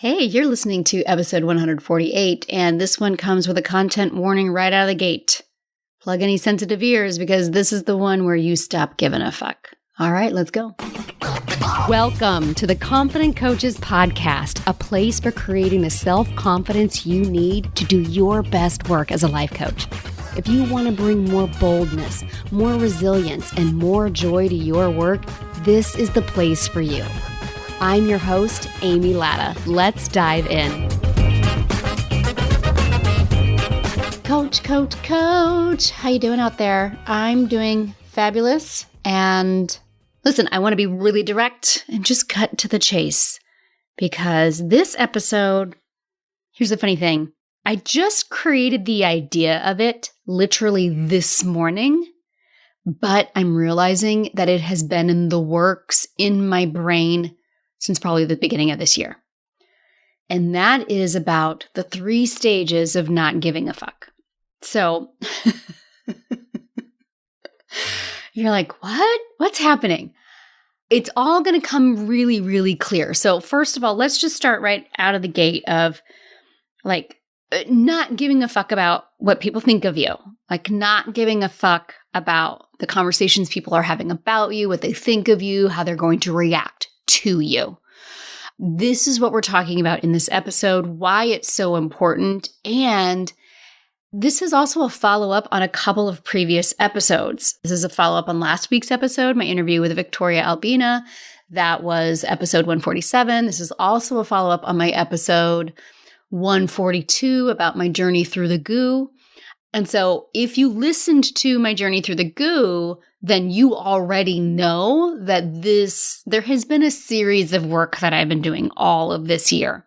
Hey, you're listening to episode 148, and this one comes with a content warning right out of the gate. Plug any sensitive ears because this is the one where you stop giving a fuck. All right, let's go. Welcome to the Confident Coaches Podcast, a place for creating the self-confidence you need to do your best work as a life coach. If you want to bring more boldness, more resilience, and more joy to your work, this is the place for you. I'm your host, Amy Latta. Let's dive in. Coach. How you doing out there? I'm doing fabulous. And listen, I want to be really direct and just cut to the chase. Because this episode, here's the funny thing. I just created the idea of it literally this morning. But I'm realizing that it has been in the works in my brain since probably the beginning of this year. And that is about the 3 stages of not giving a fuck. So you're like, what? What's happening? It's all going to come really, really clear. So first of all, let's just start right out of the gate of not giving a fuck about what people think of you. Like not giving a fuck about the conversations people are having about you, what they think of you, how they're going to react to you. This is what we're talking about in this episode, why it's so important, and this is also a follow-up on a couple of previous episodes. This is a follow-up on last week's episode, my interview with Victoria Albina. That was episode 147. This is also a follow-up on my episode 142 about my journey through the goo. And so if you listened to my journey through the goo, then you already know that there has been a series of work that I've been doing all of this year.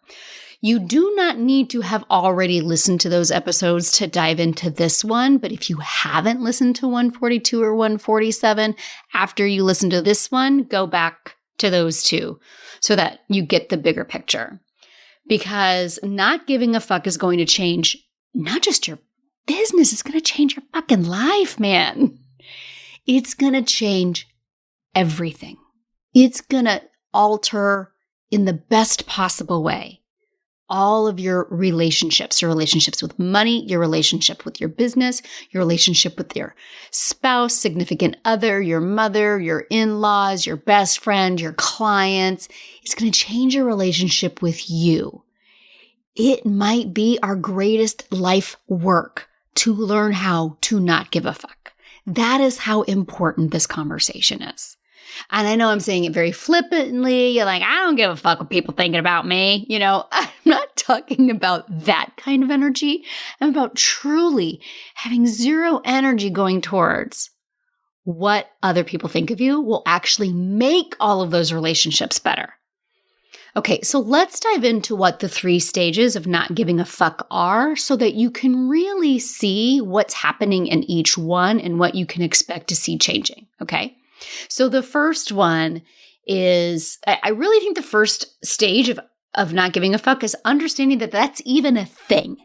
You do not need to have already listened to those episodes to dive into this one, but if you haven't listened to 142 or 147, after you listen to this one, go back to those 2 so that you get the bigger picture. Because not giving a fuck is going to change not just your business, it's going to change your fucking life, man. It's going to change everything. It's going to alter in the best possible way all of your relationships with money, your relationship with your business, your relationship with your spouse, significant other, your mother, your in-laws, your best friend, your clients. It's going to change your relationship with you. It might be our greatest life work to learn how to not give a fuck. That is how important this conversation is. And I know I'm saying it very flippantly. You're like, I don't give a fuck what people thinking about me. You know, I'm not talking about that kind of energy. I'm about truly having zero energy going towards what other people think of you will actually make all of those relationships better. Okay, so let's dive into what the 3 stages of not giving a fuck are so that you can really see what's happening in each one and what you can expect to see changing, okay? So the first one is, I really think the first stage of not giving a fuck is understanding that that's even a thing.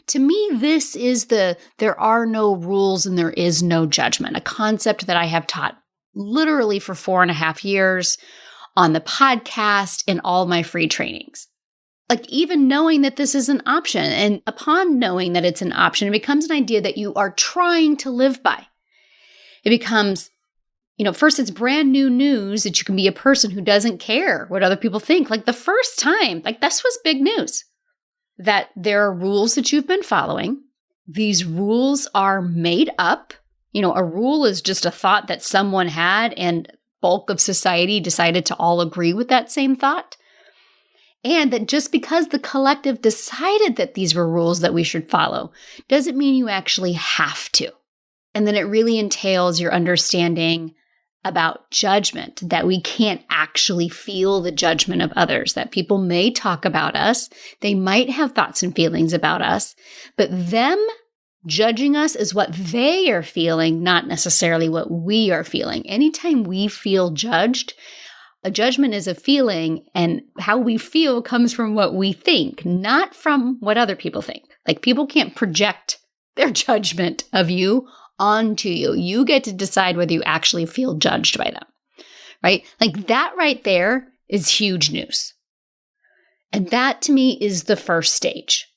To me, this is there are no rules and there is no judgment, a concept that I have taught literally for 4.5 years on the podcast and all my free trainings. Like even knowing that this is an option, and upon knowing that it's an option, it becomes an idea that you are trying to live by. It becomes, first it's brand new news that you can be a person who doesn't care what other people think. Like the first time, this was big news. That there are rules that you've been following. These rules are made up. A rule is just a thought that someone had and bulk of society decided to all agree with that same thought. And that just because the collective decided that these were rules that we should follow doesn't mean you actually have to. And then it really entails your understanding about judgment, that we can't actually feel the judgment of others, that people may talk about us, they might have thoughts and feelings about us, but them judging us is what they are feeling, not necessarily what we are feeling. Anytime we feel judged, a judgment is a feeling, and how we feel comes from what we think, not from what other people think. Like people can't project their judgment of you onto you. You get to decide whether you actually feel judged by them, right? Like that right there is huge news. And that to me is the first stage.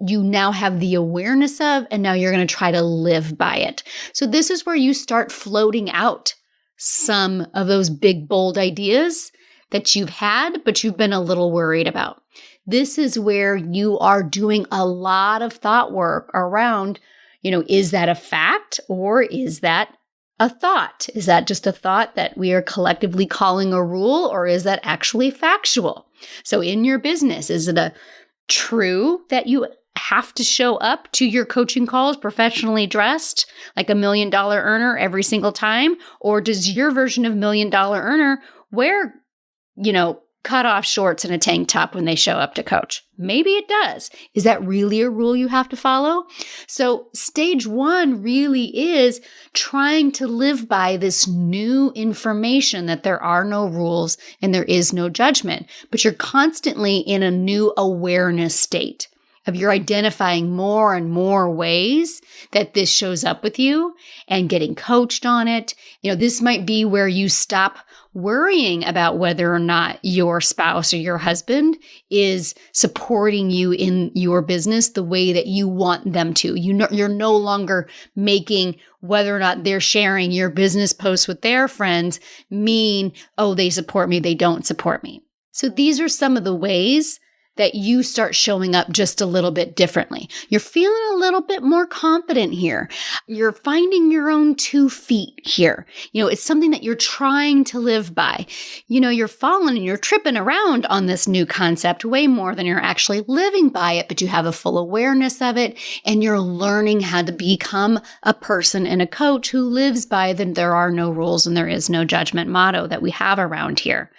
You now have the awareness of, and now you're going to try to live by it. So this is where you start floating out some of those big, bold ideas that you've had, but you've been a little worried about. This is where you are doing a lot of thought work around, is that a fact or is that a thought? Is that just a thought that we are collectively calling a rule, or is that actually factual? So in your business, is it a true that you have to show up to your coaching calls professionally dressed like $1 million earner every single time? Or does your version of $1 million earner wear, cut off shorts and a tank top when they show up to coach? Maybe it does. Is that really a rule you have to follow? So stage 1 really is trying to live by this new information that there are no rules and there is no judgment, but you're constantly in a new awareness state of you're identifying more and more ways that this shows up with you and getting coached on it. This might be where you stop worrying about whether or not your spouse or your husband is supporting you in your business the way that you want them to. You're no longer making whether or not they're sharing your business posts with their friends mean, oh, they support me, they don't support me. So these are some of the ways that you start showing up just a little bit differently. You're feeling a little bit more confident here. You're finding your own 2 feet here. It's something that you're trying to live by. You're falling and you're tripping around on this new concept way more than you're actually living by it, but you have a full awareness of it and you're learning how to become a person and a coach who lives by the there are no rules and there is no judgment motto that we have around here.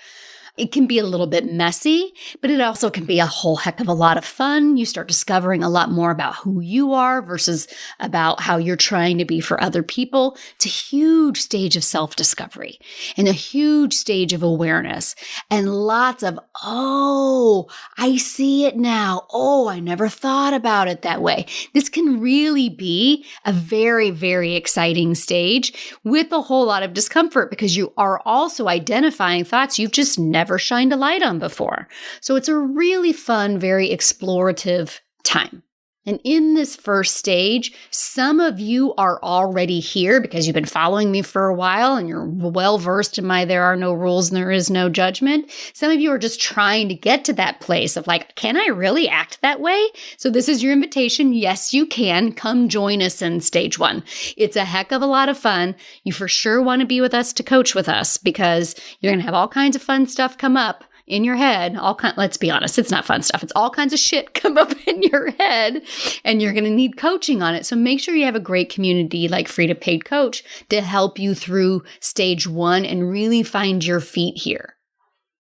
It can be a little bit messy, but it also can be a whole heck of a lot of fun. You start discovering a lot more about who you are versus about how you're trying to be for other people. It's a huge stage of self-discovery and a huge stage of awareness and lots of, oh, I see it now. Oh, I never thought about it that way. This can really be a very, very exciting stage with a whole lot of discomfort because you are also identifying thoughts you've just never shined a light on before. So it's a really fun, very explorative time. And in this first stage, some of you are already here because you've been following me for a while and you're well versed in my there are no rules and there is no judgment. Some of you are just trying to get to that place of like, can I really act that way? So this is your invitation. Yes, you can. Come join us in stage 1. It's a heck of a lot of fun. You for sure want to be with us to coach with us because you're going to have all kinds of fun stuff come up in your head. Let's be honest, it's not fun stuff. It's all kinds of shit come up in your head and you're going to need coaching on it. So make sure you have a great community like Frida Paid Coach to help you through stage 1 and really find your feet here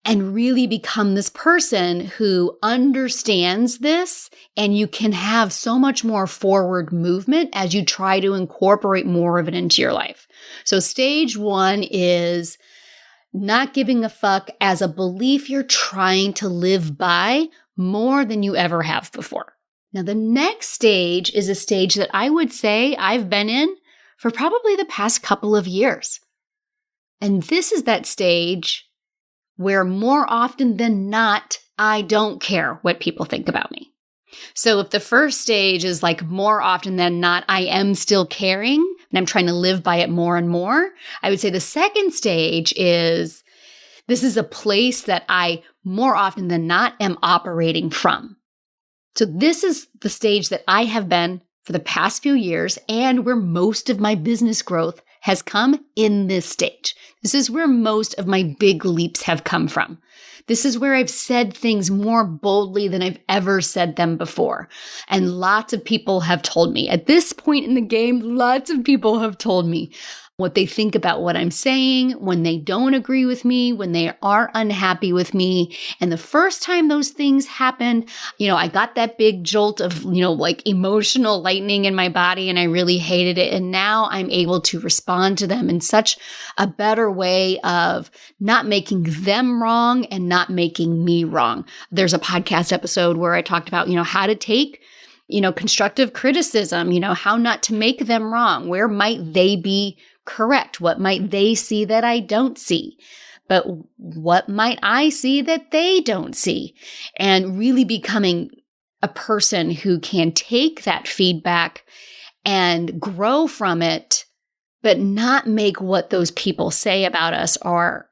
and really become this person who understands this, and you can have so much more forward movement as you try to incorporate more of it into your life. So stage 1 is not giving a fuck as a belief you're trying to live by more than you ever have before. Now, the next stage is a stage that I would say I've been in for probably the past couple of years. And this is that stage where more often than not, I don't care what people think about me. So if the first stage is like more often than not, I am still caring and I'm trying to live by it more and more, I would say the second stage is this is a place that I more often than not am operating from. So this is the stage that I have been for the past few years and where most of my business growth has come in this stage. This is where most of my big leaps have come from. This is where I've said things more boldly than I've ever said them before. And lots of people have told me, at this point in the game, lots of people have told me what they think about what I'm saying, when they don't agree with me, when they are unhappy with me. And the first time those things happened, I got that big jolt of, like emotional lightning in my body and I really hated it. And now I'm able to respond to them in such a better way of not making them wrong and not making me wrong. There's a podcast episode where I talked about, how to take constructive criticism, how not to make them wrong. Where might they be correct? What might they see that I don't see? but what might I see that they don't see? And really becoming a person who can take that feedback and grow from it, but not make what those people say about us or,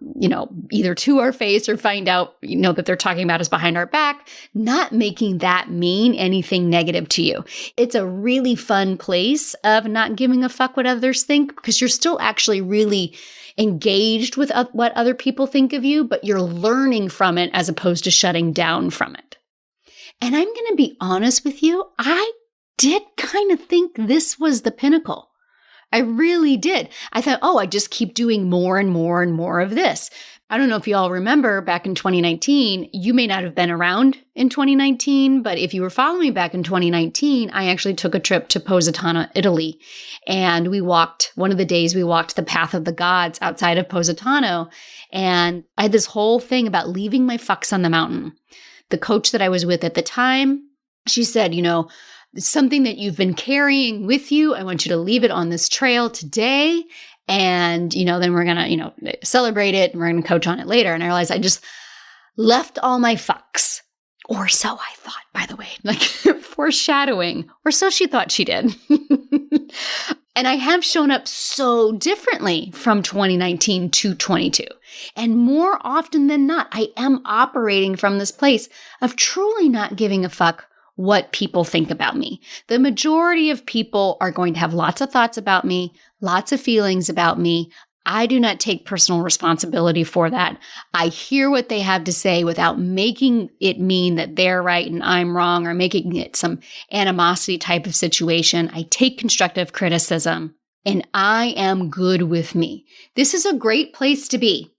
either to our face or find out, that they're talking about us behind our back, not making that mean anything negative to you. It's a really fun place of not giving a fuck what others think, because you're still actually really engaged with what other people think of you, but you're learning from it as opposed to shutting down from it. And I'm going to be honest with you, I did kind of think this was the pinnacle. I really did. I thought, I just keep doing more and more and more of this. I don't know if you all remember back in 2019, you may not have been around in 2019, but if you were following me back in 2019, I actually took a trip to Positano, Italy. And one of the days we walked the path of the gods outside of Positano. And I had this whole thing about leaving my fucks on the mountain. The coach that I was with at the time, she said, something that you've been carrying with you, I want you to leave it on this trail today. And, then we're going to, celebrate it and we're going to coach on it later. And I realized I just left all my fucks. Or so I thought, by the way, like foreshadowing, or so she thought she did. And I have shown up so differently from 2019 to 22. And more often than not, I am operating from this place of truly not giving a fuck what people think about me. The majority of people are going to have lots of thoughts about me, lots of feelings about me. I do not take personal responsibility for that. I hear what they have to say without making it mean that they're right and I'm wrong, or making it some animosity type of situation. I take constructive criticism, and I am good with me. This is a great place to be.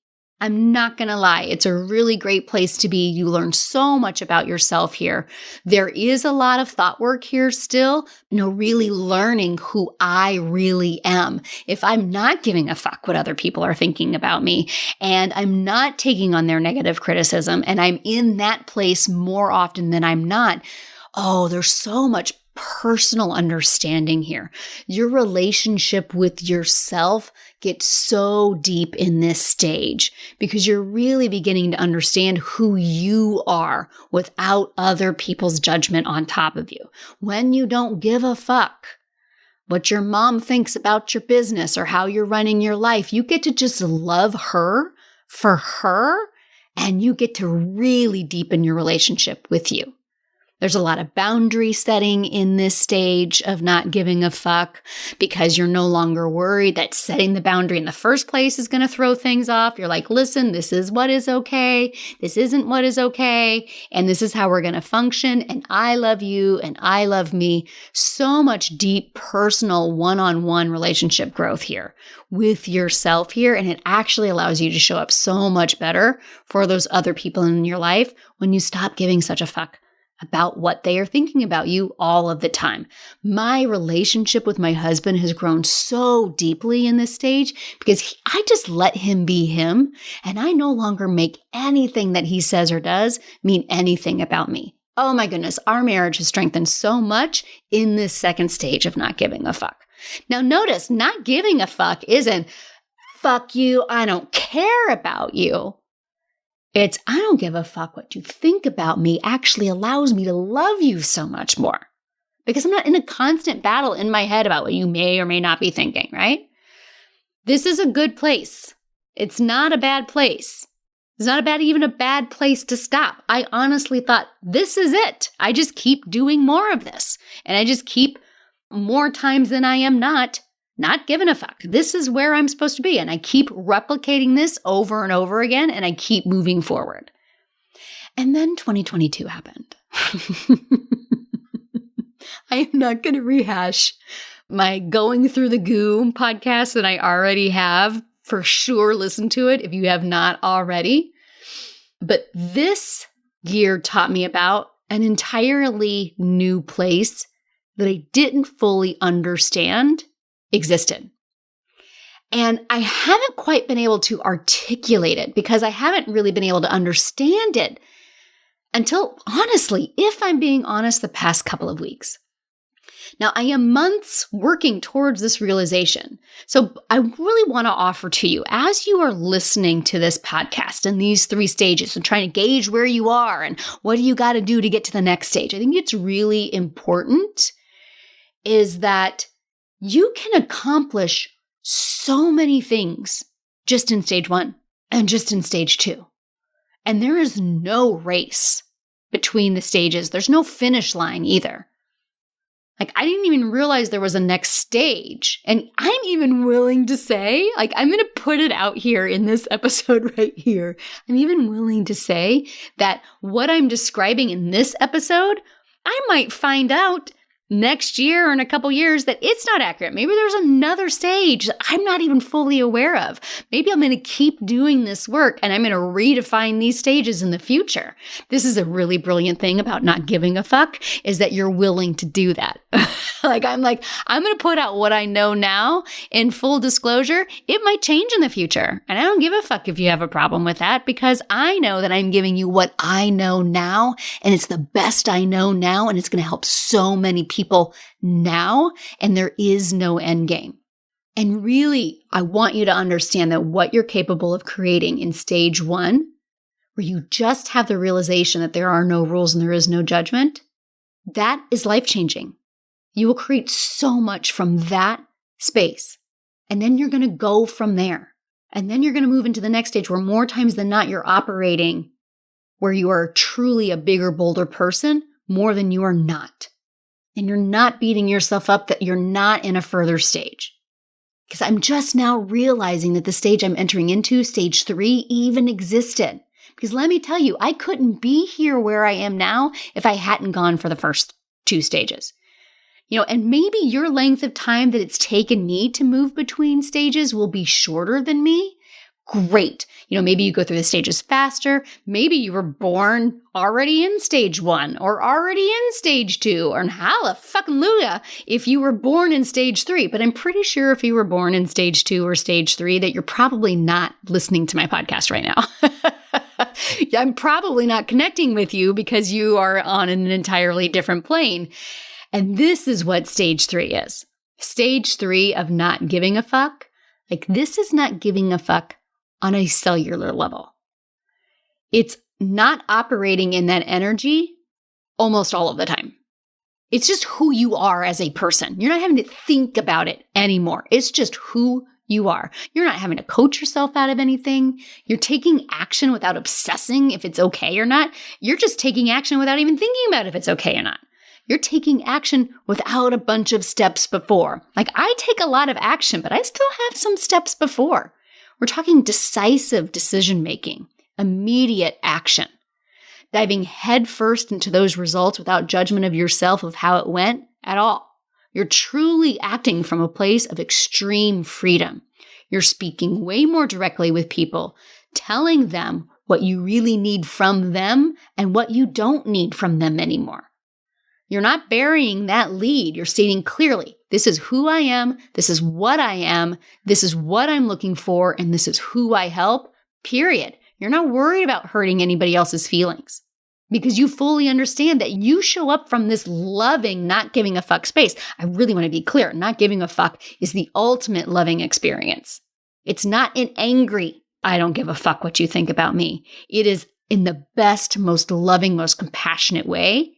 I'm not going to lie. It's a really great place to be. You learn so much about yourself here. There is a lot of thought work here still, really learning who I really am. If I'm not giving a fuck what other people are thinking about me, and I'm not taking on their negative criticism, and I'm in that place more often than I'm not, there's so much personal understanding here. Your relationship with yourself gets so deep in this stage because you're really beginning to understand who you are without other people's judgment on top of you. When you don't give a fuck what your mom thinks about your business or how you're running your life, you get to just love her for her, and you get to really deepen your relationship with you. There's a lot of boundary setting in this stage of not giving a fuck because you're no longer worried that setting the boundary in the first place is going to throw things off. You're like, listen, this is what is okay. This isn't what is okay. And this is how we're going to function. And I love you and I love me. So much deep personal one-on-one relationship growth here with yourself here. And it actually allows you to show up so much better for those other people in your life when you stop giving such a fuck about what they are thinking about you all of the time. My relationship with my husband has grown so deeply in this stage because I just let him be him, and I no longer make anything that he says or does mean anything about me. Oh my goodness, our marriage has strengthened so much in this second stage of not giving a fuck. Now notice, not giving a fuck isn't, fuck you, I don't care about you. It's, I don't give a fuck what you think about me actually allows me to love you so much more because I'm not in a constant battle in my head about what you may or may not be thinking, right? This is a good place. It's not a bad place. It's not even a bad place to stop. I honestly thought, this is it. I just keep doing more of this. And I just keep more times than I am not giving a fuck. This is where I'm supposed to be. And I keep replicating this over and over again, and I keep moving forward. And then 2022 happened. I am not going to rehash my Going Through the Goo podcast that I already have. For sure, listen to it if you have not already. But this year taught me about an entirely new place that I didn't fully understand existed. And I haven't quite been able to articulate it because I haven't really been able to understand it until, honestly, if I'm being honest, the past couple of weeks. Now, I am months working towards this realization. So I really want to offer to you, as you are listening to this podcast and these 3 stages and trying to gauge where you are and what do you got to do to get to the next stage, I think it's really important is that you can accomplish so many things just in stage 1 and just in stage 2. And there is no race between the stages. There's no finish line either. Like, I didn't even realize there was a next stage. And I'm even willing to say, like, I'm going to put it out here in this episode right here. I'm even willing to say that what I'm describing in this episode, I might find out next year or in a couple years that it's not accurate. Maybe there's another stage that I'm not even fully aware of. Maybe I'm going to keep doing this work and I'm going to redefine these stages in the future. This is a really brilliant thing about not giving a fuck, is that you're willing to do that. I'm going to put out what I know now. In full disclosure, it might change in the future. And I don't give a fuck if you have a problem with that, because I know that I'm giving you what I know now, and it's the best I know now, and it's going to help so many people now, and there is no end game. And really, I want you to understand that what you're capable of creating in stage 1, where you just have the realization that there are no rules and there is no judgment, that is life-changing. You will create so much from that space. And then you're going to go from there. And then you're going to move into the next stage where more times than not, you're operating where you are truly a bigger, bolder person more than you are not. And you're not beating yourself up that you're not in a further stage. Because I'm just now realizing that the stage I'm entering into, stage 3, even existed. Because let me tell you, I couldn't be here where I am now if I hadn't gone for the first 2 stages. And maybe your length of time that it's taken me to move between stages will be shorter than me. Great. Maybe you go through the stages faster. Maybe you were born already in stage 1 or already in stage 2, or hallelujah if you were born in stage 3. But I'm pretty sure if you were born in stage 2 or stage 3 that you're probably not listening to my podcast right now. I'm probably not connecting with you because you are on an entirely different plane. And this is what stage 3 is. Stage 3 of not giving a fuck. This is not giving a fuck on a cellular level. It's not operating in that energy almost all of the time. It's just who you are as a person. You're not having to think about it anymore. It's just who you are. You're not having to coach yourself out of anything. You're taking action without obsessing if it's okay or not. You're just taking action without even thinking about if it's okay or not. You're taking action without a bunch of steps before. I take a lot of action, but I still have some steps before. We're talking decisive decision-making, immediate action, diving headfirst into those results without judgment of yourself of how it went at all. You're truly acting from a place of extreme freedom. You're speaking way more directly with people, telling them what you really need from them and what you don't need from them anymore. You're not burying that lead. You're stating clearly, this is who I am, this is what I am, this is what I'm looking for, and this is who I help, period. You're not worried about hurting anybody else's feelings because you fully understand that you show up from this loving, not giving a fuck space. I really want to be clear. Not giving a fuck is the ultimate loving experience. It's not an angry, I don't give a fuck what you think about me. It is in the best, most loving, most compassionate way.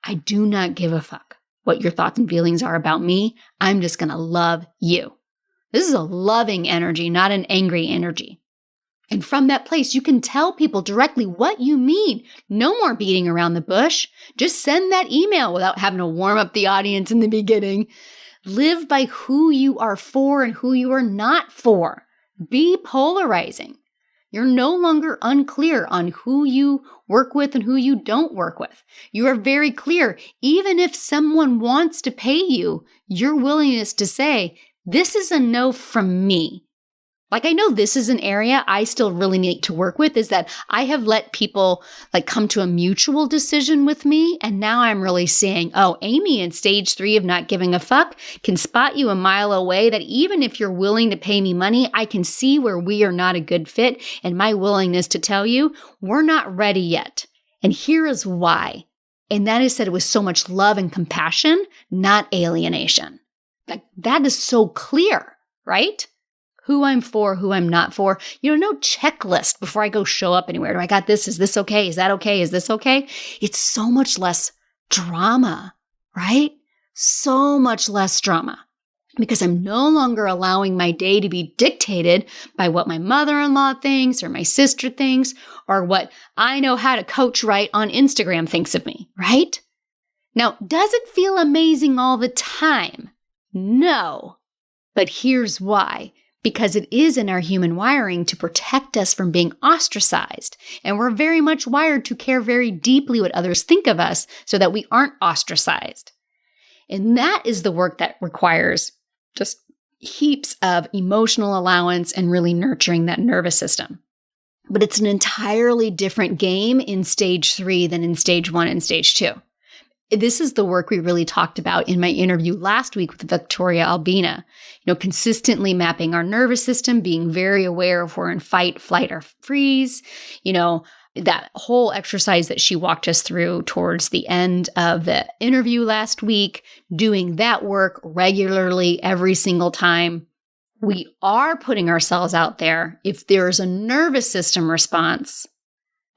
I do not give a fuck what your thoughts and feelings are about me. I'm just going to love you. This is a loving energy, not an angry energy. And from that place, you can tell people directly what you mean. No more beating around the bush. Just send that email without having to warm up the audience in the beginning. Live by who you are for and who you are not for. Be polarizing. You're no longer unclear on who you work with and who you don't work with. You are very clear. Even if someone wants to pay you, your willingness to say, this is a no from me. I know this is an area I still really need to work with, is that I have let people come to a mutual decision with me. And now I'm really saying, oh, Amy in stage 3 of not giving a fuck can spot you a mile away, that even if you're willing to pay me money, I can see where we are not a good fit, and my willingness to tell you we're not ready yet. And here is why. And that is said with so much love and compassion, not alienation. Like that is so clear, right? Who I'm for, who I'm not for. No checklist before I go show up anywhere. Do I got this? Is this okay? Is that okay? Is this okay? It's so much less drama, right? So much less drama because I'm no longer allowing my day to be dictated by what my mother-in-law thinks or my sister thinks or what I know how to coach right on Instagram thinks of me, right? Now, does it feel amazing all the time? No. But here's why. Because it is in our human wiring to protect us from being ostracized. And we're very much wired to care very deeply what others think of us so that we aren't ostracized. And that is the work that requires just heaps of emotional allowance and really nurturing that nervous system. But it's an entirely different game in stage 3 than in stage 1 and stage 2. This is the work we really talked about in my interview last week with Victoria Albina. Consistently mapping our nervous system, being very aware if we're in fight, flight, or freeze. That whole exercise that she walked us through towards the end of the interview last week, doing that work regularly every single time. We are putting ourselves out there. If there's a nervous system response,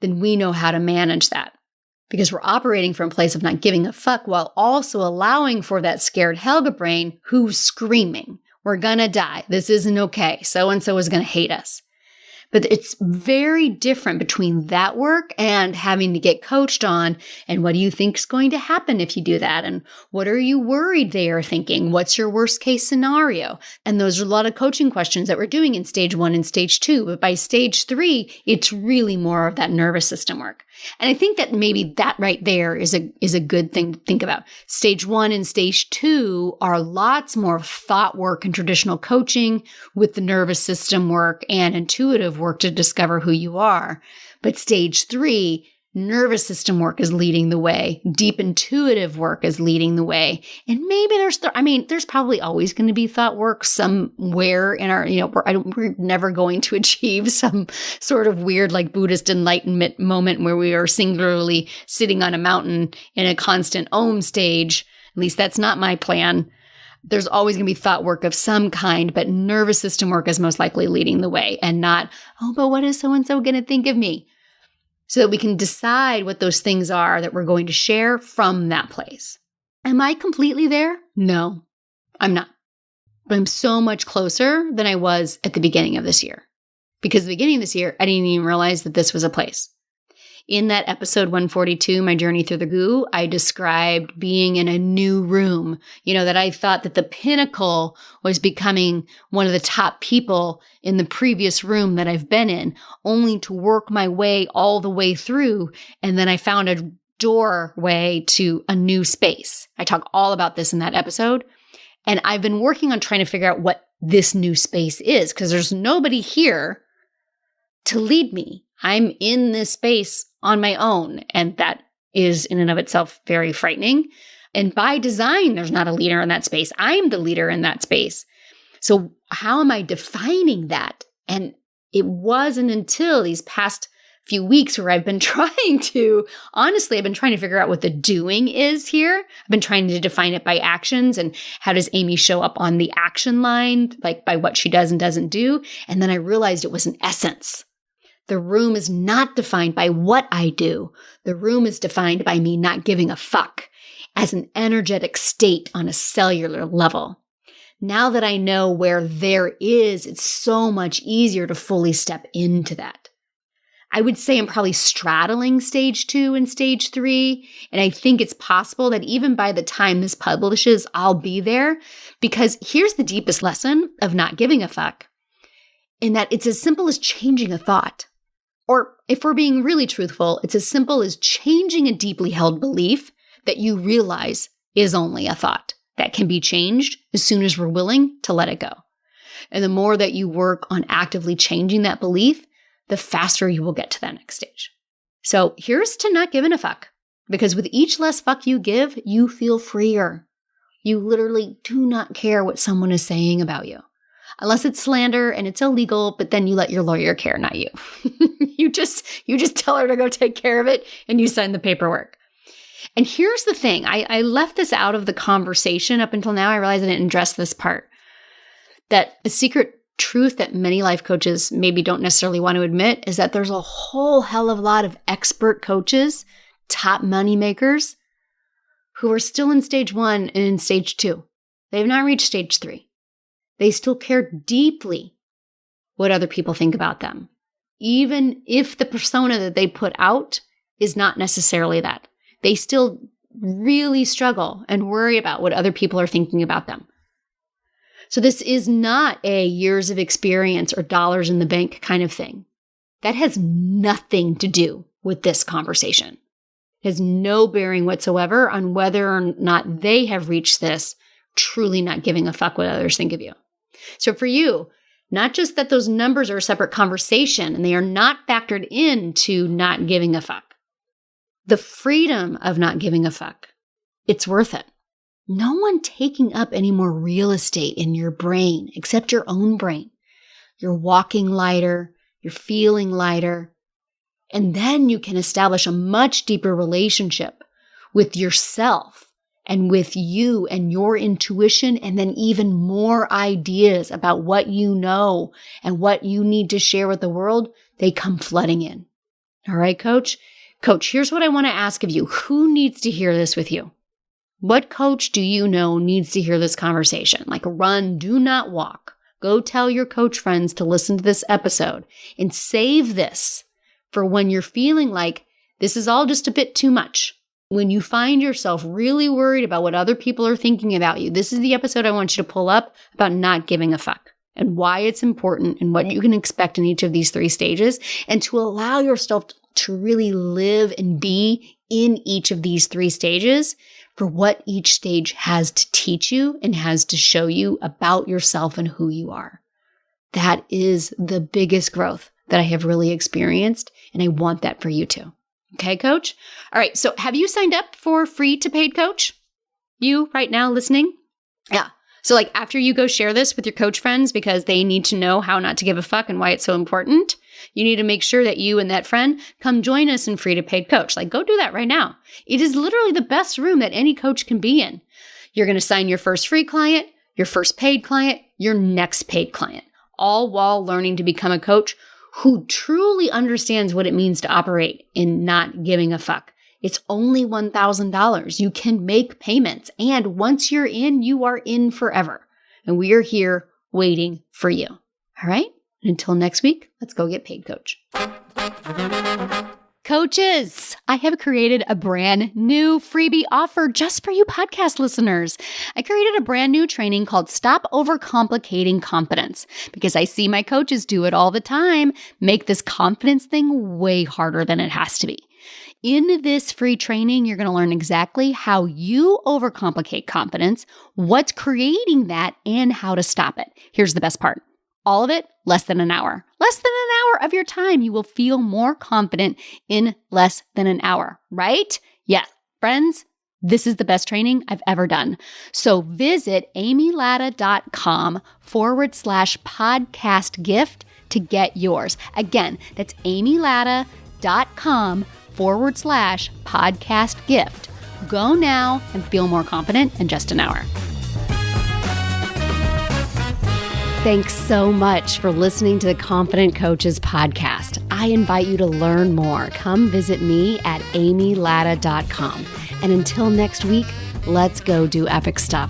then we know how to manage that. Because we're operating from a place of not giving a fuck while also allowing for that scared Helga brain who's screaming, we're gonna die. This isn't okay. So-and-so is gonna hate us. But it's very different between that work and having to get coached on, and what do you think is going to happen if you do that? And what are you worried they are thinking? What's your worst case scenario? And those are a lot of coaching questions that we're doing in stage 1 and stage 2. But by stage 3, it's really more of that nervous system work. And I think that maybe that right there is a good thing to think about. Stage 1 and stage 2 are lots more thought work and traditional coaching with the nervous system work and intuitive work to discover who you are. But stage 3, nervous system work is leading the way. Deep intuitive work is leading the way. And maybe there's probably always going to be thought work somewhere in our, we're never going to achieve some sort of weird like Buddhist enlightenment moment where we are singularly sitting on a mountain in a constant Om stage. At least that's not my plan. There's always going to be thought work of some kind, but nervous system work is most likely leading the way and not, but what is so-and-so going to think of me? So that we can decide what those things are that we're going to share from that place. Am I completely there? No, I'm not. But I'm so much closer than I was at the beginning of this year. Because at the beginning of this year, I didn't even realize that this was a place. In that episode 142, My Journey Through the Goo, I described being in a new room, that I thought that the pinnacle was becoming one of the top people in the previous room that I've been in, only to work my way all the way through. And then I found a doorway to a new space. I talk all about this in that episode. And I've been working on trying to figure out what this new space is, because there's nobody here to lead me. I'm in this space on my own, and that is in and of itself very frightening. And by design, there's not a leader in that space. I'm the leader in that space. So how am I defining that? And it wasn't until these past few weeks where I've been trying to figure out what the doing is here. I've been trying to define it by actions and how does Amy show up on the action line, like by what she does and doesn't do. And then I realized it was an essence. The room is not defined by what I do. The room is defined by me not giving a fuck as an energetic state on a cellular level. Now that I know where there is, it's so much easier to fully step into that. I would say I'm probably straddling stage 2 and stage 3. And I think it's possible that even by the time this publishes, I'll be there. Because here's the deepest lesson of not giving a fuck. In that it's as simple as changing a thought. Or if we're being really truthful, it's as simple as changing a deeply held belief that you realize is only a thought that can be changed as soon as we're willing to let it go. And the more that you work on actively changing that belief, the faster you will get to that next stage. So here's to not giving a fuck. Because with each less fuck you give, you feel freer. You literally do not care what someone is saying about you. Unless it's slander and it's illegal, but then you let your lawyer care, not you. You just tell her to go take care of it and you sign the paperwork. And here's the thing. I left this out of the conversation up until now. I realized I didn't address this part. That a secret truth that many life coaches maybe don't necessarily want to admit is that there's a whole hell of a lot of expert coaches, top money makers, who are still in stage 1 and in stage 2. They have not reached stage 3. They still care deeply what other people think about them, even if the persona that they put out is not necessarily that. They still really struggle and worry about what other people are thinking about them. So this is not a years of experience or dollars in the bank kind of thing. That has nothing to do with this conversation. It has no bearing whatsoever on whether or not they have reached this truly not giving a fuck what others think of you. So for you, not just that those numbers are a separate conversation and they are not factored into not giving a fuck. The freedom of not giving a fuck, it's worth it. No one taking up any more real estate in your brain except your own brain. You're walking lighter, you're feeling lighter, and then you can establish a much deeper relationship with yourself and with you and your intuition, and then even more ideas about what you know and what you need to share with the world. They come flooding in. All right, Coach? Coach, here's what I want to ask of you. Who needs to hear this with you? What coach do you know needs to hear this conversation? Like run, do not walk. Go tell your coach friends to listen to this episode and save this for when you're feeling like this is all just a bit too much. When you find yourself really worried about what other people are thinking about you, this is the episode I want you to pull up about not giving a fuck and why it's important and what you can expect in each of these 3 stages, and to allow yourself to really live and be in each of these 3 stages for what each stage has to teach you and has to show you about yourself and who you are. That is the biggest growth that I have really experienced, and I want that for you too. Okay, Coach? All right, so have you signed up for free to paid coach? You right now listening? Yeah. So like after you go share this with your coach friends because they need to know how not to give a fuck and why it's so important, you need to make sure that you and that friend come join us in free to paid coach. Like go do that right now. It is literally the best room that any coach can be in. You're going to sign your first free client, your first paid client, your next paid client, all while learning to become a coach who truly understands what it means to operate in not giving a fuck. It's only $1,000. You can make payments. And once you're in, you are in forever. And we are here waiting for you. All right? Until next week, let's go get paid, Coach. Coaches, I have created a brand new freebie offer just for you podcast listeners. I created a brand new training called Stop Overcomplicating Confidence because I see my coaches do it all the time, make this confidence thing way harder than it has to be. In this free training, you're going to learn exactly how you overcomplicate confidence, what's creating that, and how to stop it. Here's the best part. All of it, less than an hour. Less than an hour of your time. You will feel more confident in less than an hour, right? Yeah, friends, this is the best training I've ever done. So visit amylatta.com/podcast gift to get yours. Again, that's amylatta.com/podcast gift. Go now and feel more confident in just an hour. Thanks so much for listening to the Confident Coaches podcast. I invite you to learn more. Come visit me at amylatta.com. And until next week, let's go do epic stuff.